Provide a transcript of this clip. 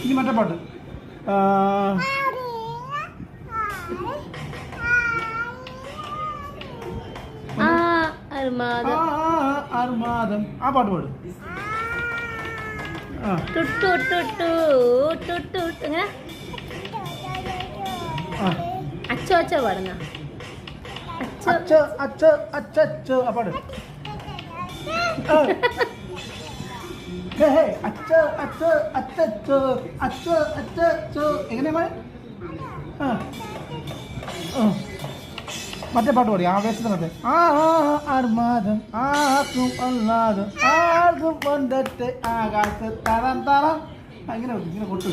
ഇനി മറ്റേ പാട്ട് അർമാദം ആ പാട്ട് പാടും അച്ചോ അച്ചോ പാടുന്ന ആ പാട് എങ്ങനെ മറ്റേ പാട്ട് പാടി ആവേശത്തിനകത്ത് അർമാദം ആർക്കും അല്ലാതെ ആർക്കും കൊണ്ടിട്ട് ആകാശത്ത് തറം തറം ഇങ്ങനെ ഇങ്ങനെ കൊട്ടു